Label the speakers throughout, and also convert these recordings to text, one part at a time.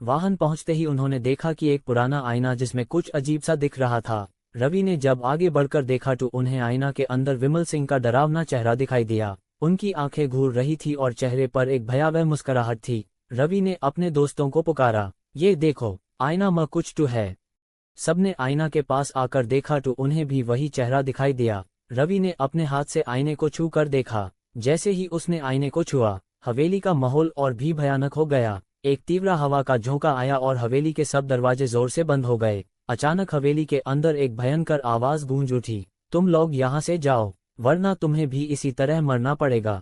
Speaker 1: वाहन पहुंचते ही उन्होंने देखा कि एक पुराना आईना जिसमें कुछ अजीब सा दिख रहा था। रवि ने जब आगे बढ़कर देखा तो उन्हें आईना के अंदर विमल सिंह का डरावना चेहरा दिखाई दिया। उनकी आंखें घूर रही थी और चेहरे पर एक भयावह मुस्कुराहट थी। रवि ने अपने दोस्तों को पुकारा, ये देखो, आईना में कुछ तो है। सबने आईना के पास आकर देखा तो उन्हें भी वही चेहरा दिखाई दिया। रवि ने अपने हाथ से आईने को छू कर देखा। जैसे ही उसने आईने को छुआ, हवेली का माहौल और भी भयानक हो गया। एक तीव्र हवा का झोंका आया और हवेली के सब दरवाजे जोर से बंद हो गए। अचानक हवेली के अंदर एक भयंकर आवाज गूंज उठी, तुम लोग यहाँ से जाओ, वरना तुम्हें भी इसी तरह मरना पड़ेगा।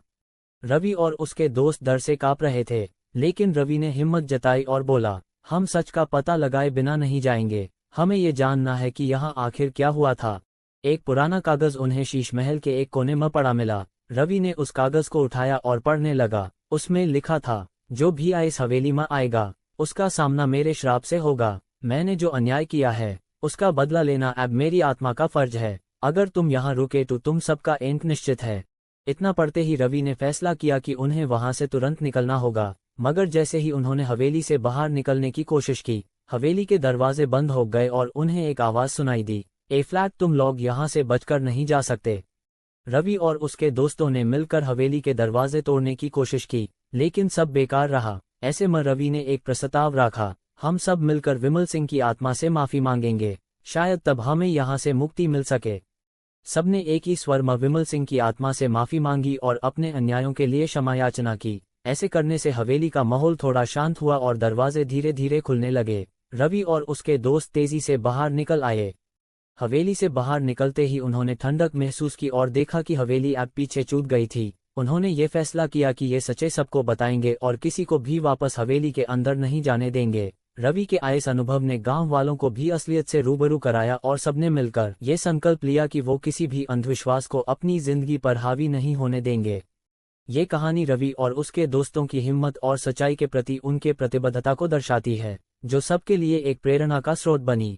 Speaker 1: रवि और उसके दोस्त डर से कांप रहे थे, लेकिन रवि ने हिम्मत जताई और बोला, हम सच का पता लगाए बिना नहीं जाएंगे, हमें ये जानना है कि यहाँ आखिर क्या हुआ था। एक पुराना कागज उन्हें शीश महल के एक कोने में पड़ा मिला। रवि ने उस कागज को उठाया और पढ़ने लगा। उसमें लिखा था, जो भी आए इस हवेली में आएगा, उसका सामना मेरे श्राप से होगा। मैंने जो अन्याय किया है, उसका बदला लेना अब मेरी आत्मा का फर्ज है। अगर तुम यहाँ रुके तो तुम सबका एंड निश्चित है। इतना पढ़ते ही रवि ने फैसला किया कि उन्हें वहां से तुरंत निकलना होगा। मगर जैसे ही उन्होंने हवेली से बाहर निकलने की कोशिश की, हवेली के दरवाजे बंद हो गए और उन्हें एक आवाज सुनाई दी, ए फ्लैट, तुम लोग यहाँ से बचकर नहीं जा सकते। रवि और उसके दोस्तों ने मिलकर हवेली के दरवाजे तोड़ने की कोशिश की, लेकिन सब बेकार रहा। ऐसे में रवि ने एक प्रस्ताव रखा, हम सब मिलकर विमल सिंह की आत्मा से माफी मांगेंगे, शायद तब हमें यहाँ से मुक्ति मिल सके। सबने एक ही स्वर में विमल सिंह की आत्मा से माफी मांगी और अपने अन्यायों के लिए क्षमा याचना की। ऐसे करने से हवेली का माहौल थोड़ा शांत हुआ और दरवाजे धीरे धीरे खुलने लगे। रवि और उसके दोस्त तेजी से बाहर निकल आए। हवेली से बाहर निकलते ही उन्होंने ठंडक महसूस की और देखा कि हवेली अब पीछे छूट गई थी। उन्होंने ये फैसला किया कि ये सच्चे सबको बताएंगे और किसी को भी वापस हवेली के अंदर नहीं जाने देंगे। रवि के आए इस अनुभव ने गांव वालों को भी असलियत से रूबरू कराया और सबने मिलकर ये संकल्प लिया कि वो किसी भी अंधविश्वास को अपनी जिंदगी पर हावी नहीं होने देंगे। ये कहानी रवि और उसके दोस्तों की हिम्मत और सच्चाई के प्रति उनके प्रतिबद्धता को दर्शाती है, जो सबके लिए एक प्रेरणा का स्रोत बनी।